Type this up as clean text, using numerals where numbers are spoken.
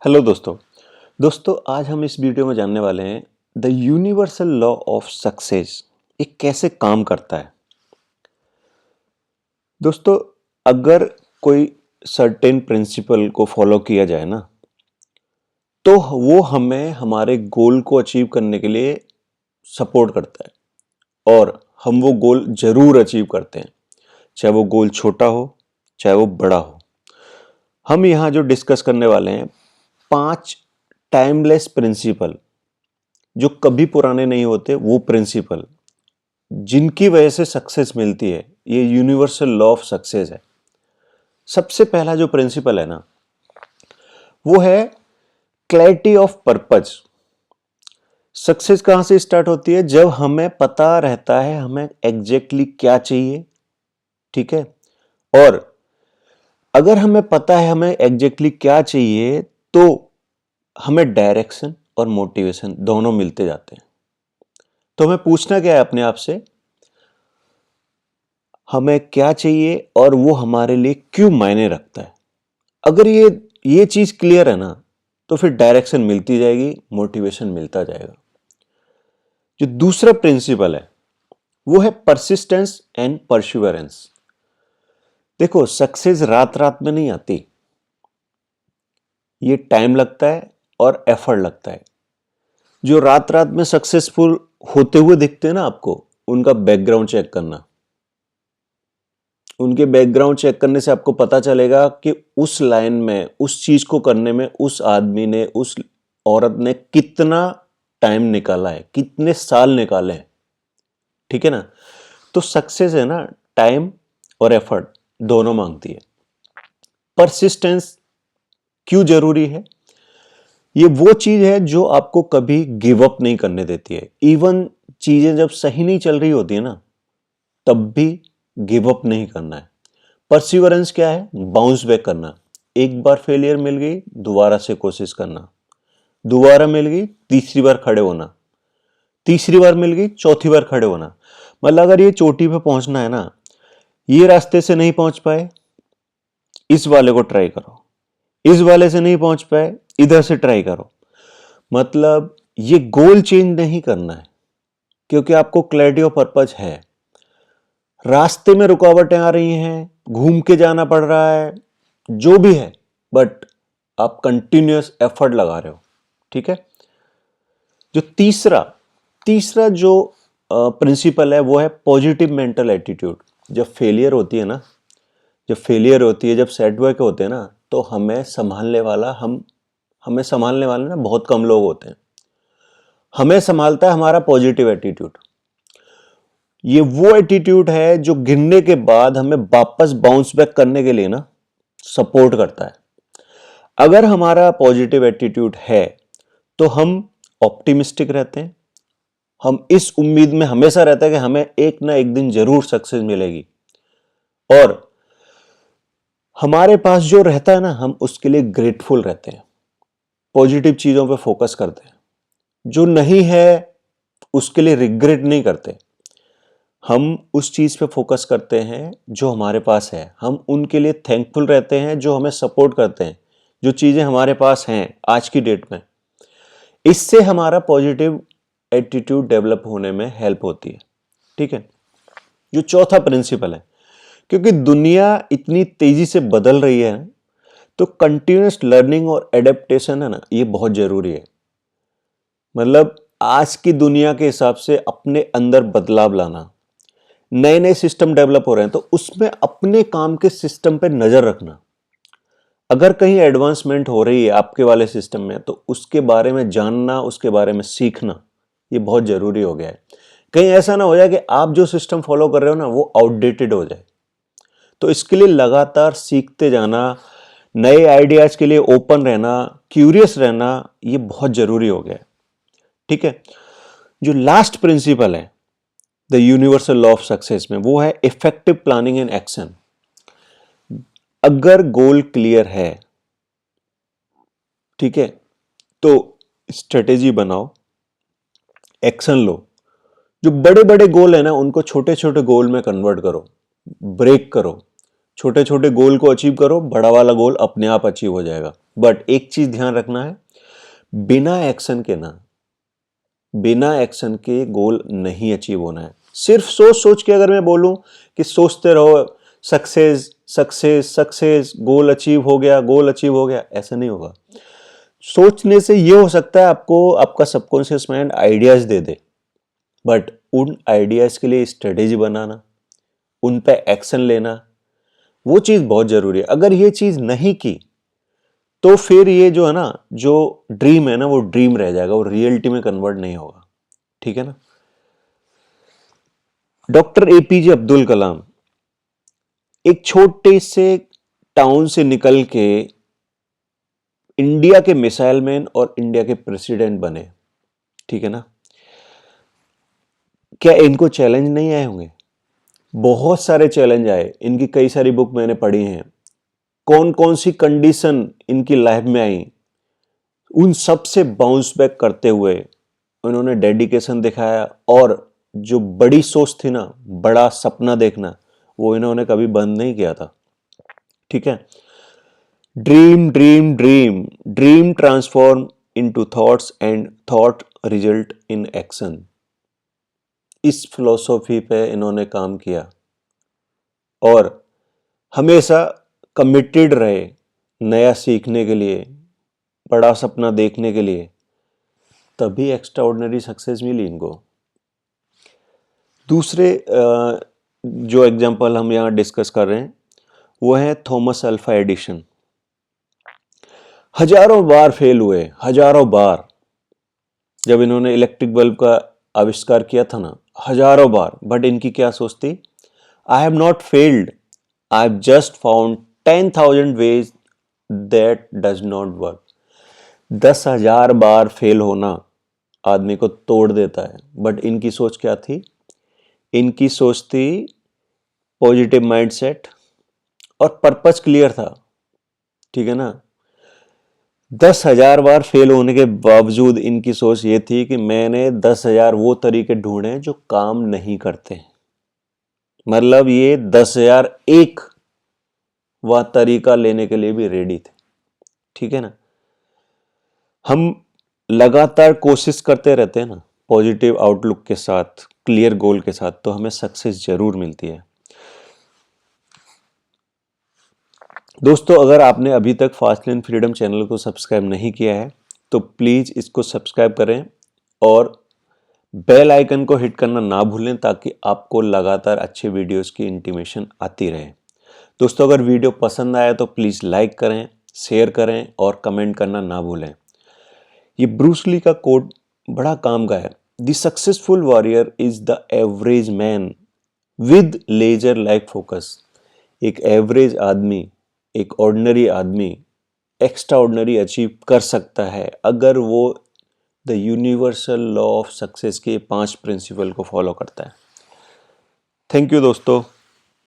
Hello दोस्तों। आज हम इस वीडियो में जानने वाले हैं the universal law of success ये कैसे काम करता है। दोस्तों, अगर कोई सर्टेन प्रिंसिपल को फॉलो किया जाए ना, तो वो हमें हमारे गोल को अचीव करने के लिए सपोर्ट करता है और हम वो गोल जरूर अचीव करते हैं, चाहे वो गोल छोटा हो चाहे वो बड़ा हो। हम यहाँ जो डिस्कस करने वाले हैं 5 टाइमलेस प्रिंसिपल, जो कभी पुराने नहीं होते, वो प्रिंसिपल जिनकी वजह से सक्सेस मिलती है। ये यूनिवर्सल लॉ ऑफ सक्सेस है। सबसे पहला जो प्रिंसिपल है ना, वो है क्लैरिटी ऑफ पर्पज। सक्सेस कहां से स्टार्ट होती है? जब हमें पता रहता है हमें एग्जैक्टली क्या चाहिए। ठीक है, और अगर हमें पता है हमें एग्जैक्टली क्या चाहिए, तो हमें डायरेक्शन और मोटिवेशन दोनों मिलते जाते हैं। तो हमें पूछना क्या है अपने आप से, हमें क्या चाहिए और वो हमारे लिए क्यों मायने रखता है। अगर ये चीज क्लियर है ना, तो फिर डायरेक्शन मिलती जाएगी, मोटिवेशन मिलता जाएगा। जो दूसरा प्रिंसिपल है वो है परसिस्टेंस एंड परसिवरेंस। देखो, सक्सेस रात रात में नहीं आती, ये टाइम लगता है और एफर्ट लगता है। जो रात रात में सक्सेसफुल होते हुए दिखते हैं ना आपको, उनका बैकग्राउंड चेक करना। उनके बैकग्राउंड चेक करने से आपको पता चलेगा कि उस लाइन में, उस चीज को करने में उस आदमी ने, उस औरत ने कितना टाइम निकाला है, कितने साल निकाले हैं। ठीक है ना? तो सक्सेस है ना, टाइम और एफर्ट दोनों मांगती है। परसिस्टेंस क्यों जरूरी है? ये वो चीज है जो आपको कभी गिव अप नहीं करने देती है। इवन चीजें जब सही नहीं चल रही होती है ना, तब भी गिव अप नहीं करना है। परसिवरेंस क्या है? बाउंस बैक करना। एक बार फेलियर मिल गई, दोबारा से कोशिश करना। दोबारा मिल गई, तीसरी बार खड़े होना। तीसरी बार मिल गई, चौथी बार खड़े होना। मतलब अगर ये चोटी पे पहुंचना है ना, ये रास्ते से नहीं पहुंच पाए, इस वाले को ट्राई करो। इस वाले से नहीं पहुंच पाए, इधर से ट्राई करो। मतलब ये गोल चेंज नहीं करना है, क्योंकि आपको क्लैरिटी ऑफ पर्पज है। रास्ते में रुकावटें आ रही हैं, घूम के जाना पड़ रहा है, जो भी है, बट आप कंटिन्यूअस एफर्ट लगा रहे हो। ठीक है। जो तीसरा तीसरा जो प्रिंसिपल है वो है पॉजिटिव मेंटल एटीट्यूड। जब फेलियर होती है ना, जब सेटबैक होते हैं ना, तो हमें संभालने वाले ना बहुत कम लोग होते हैं। हमें संभालता है हमारा पॉजिटिव एटीट्यूड। ये वो एटीट्यूड है जो गिरने के बाद हमें वापस बाउंस बैक करने के लिए ना सपोर्ट करता है। अगर हमारा पॉजिटिव एटीट्यूड है तो हम ऑप्टिमिस्टिक रहते हैं। हम इस उम्मीद में हमेशा रहते हैं कि हमें एक ना एक दिन जरूर सक्सेस मिलेगी, और हमारे पास जो रहता है ना, हम उसके लिए ग्रेटफुल रहते हैं। पॉजिटिव चीजों पे फोकस करते हैं। जो नहीं है उसके लिए रिग्रेट नहीं करते। हम उस चीज पे फोकस करते हैं जो हमारे पास है। हम उनके लिए थैंकफुल रहते हैं जो हमें सपोर्ट करते हैं, जो चीजें हमारे पास हैं आज की डेट में। इससे हमारा पॉजिटिव एटीट्यूड डेवलप होने में हेल्प होती है। ठीक है। जो चौथा प्रिंसिपल है, क्योंकि दुनिया इतनी तेजी से बदल रही है, तो कंटिन्यूअस लर्निंग और एडेप्टेशन है ना, ये बहुत जरूरी है। मतलब आज की दुनिया के हिसाब से अपने अंदर बदलाव लाना। नए नए सिस्टम डेवलप हो रहे हैं, तो उसमें अपने काम के सिस्टम पे नजर रखना। अगर कहीं एडवांसमेंट हो रही है आपके वाले सिस्टम में, तो उसके बारे में जानना, उसके बारे में सीखना, ये बहुत जरूरी हो गया है। कहीं ऐसा ना हो जाए कि आप जो सिस्टम फॉलो कर रहे हो ना, वो आउटडेटेड हो जाए। तो इसके लिए लगातार सीखते जाना, नए आइडियाज के लिए ओपन रहना, क्यूरियस रहना, ये बहुत जरूरी हो गया है। ठीक है। जो लास्ट प्रिंसिपल है the universal law of success में, वो है इफेक्टिव प्लानिंग एंड एक्शन। अगर गोल क्लियर है, ठीक है, तो स्ट्रेटेजी बनाओ, एक्शन लो। जो बड़े बड़े गोल है ना, उनको छोटे छोटे गोल में कन्वर्ट करो, ब्रेक करो, छोटे छोटे गोल को अचीव करो, बड़ा वाला गोल अपने आप अचीव हो जाएगा। बट एक चीज ध्यान रखना है, बिना एक्शन के गोल नहीं अचीव होना है। सिर्फ सोच सोच के अगर मैं बोलूं कि सोचते रहो success success success, goal achieve हो गया, गोल अचीव हो गया, ऐसा नहीं होगा। सोचने से ये हो सकता है आपको आपका subconscious mind ideas they they, but उन आइडियाज के लिए स्ट्रेटेजी बनाना, उन पे एक्शन लेना, वो चीज बहुत जरूरी है। अगर ये चीज नहीं की तो फिर ये जो है ना, जो ड्रीम है ना, वो ड्रीम रह जाएगा, वो रियलिटी में कन्वर्ट नहीं होगा। ठीक है ना। डॉक्टर एपीजे अब्दुल कलाम एक छोटे से टाउन से निकल के इंडिया के मिसाइल मैन और इंडिया के प्रेसिडेंट बने। ठीक है ना। क्या इनको चैलेंज नहीं आए होंगे? बहुत सारे चैलेंज आए। इनकी कई सारी बुक मैंने पढ़ी हैं। कौन कौन सी कंडीशन इनकी लाइफ में आई, उन सब से बाउंस बैक करते हुए उन्होंने डेडिकेशन दिखाया, और जो बड़ी सोच थी ना, बड़ा सपना देखना, वो इन्होंने कभी बंद नहीं किया था। ठीक है। Dream dream dream, dream transform into thoughts and thought result in action. इस फिलॉसफी पे इन्होंने काम किया और हमेशा कमिटेड रहे नया सीखने के लिए, बड़ा सपना देखने के लिए, तभी एक्स्ट्राऑर्डिनरी सक्सेस मिली इनको। दूसरे जो एग्जांपल हम यहाँ डिस्कस कर रहे हैं वो है थॉमस अल्फा एडिशन। हजारों बार फेल हुए, हजारों बार। जब इन्होंने इलेक्ट्रिक बल्ब का आविष्कार किया था ना, हजारों बार, बट इनकी क्या सोच थी? I have not failed, I have just found 10,000 ways that does not work. 10,000 bar fail होना आदमी को तोड़ देता है। बट इनकी सोच क्या थी? इनकी सोच थी पॉजिटिव माइंडसेट और पर्पस क्लियर था। ठीक है ना। 10,000 बार फेल होने के बावजूद इनकी सोच ये थी कि मैंने 10,000 वो तरीके ढूंढे जो काम नहीं करते। मतलब ये 10,001 वह तरीका लेने के लिए भी रेडी थे। ठीक है ना। हम लगातार कोशिश करते रहते हैं ना, पॉजिटिव आउटलुक के साथ, क्लियर गोल के साथ, तो हमें सक्सेस जरूर मिलती है। दोस्तों, अगर आपने अभी तक फास्ट लर्न फ्रीडम चैनल को सब्सक्राइब नहीं किया है तो प्लीज़ इसको सब्सक्राइब करें और बेल आइकन को हिट करना ना भूलें, ताकि आपको लगातार अच्छे वीडियोस की इंटीमेशन आती रहे। दोस्तों, अगर वीडियो पसंद आया तो प्लीज़ लाइक करें, शेयर करें और कमेंट करना ना भूलें। ये ब्रूस ली का कोट बड़ा काम का है। The successful warrior is the average man with laser like focus. एक एवरेज आदमी, एक ऑर्डिनरी आदमी एक्स्ट्रा ऑर्डिनरी अचीव कर सकता है अगर वो the universal law of success के 5 प्रिंसिपल को फॉलो करता है। थैंक यू दोस्तों।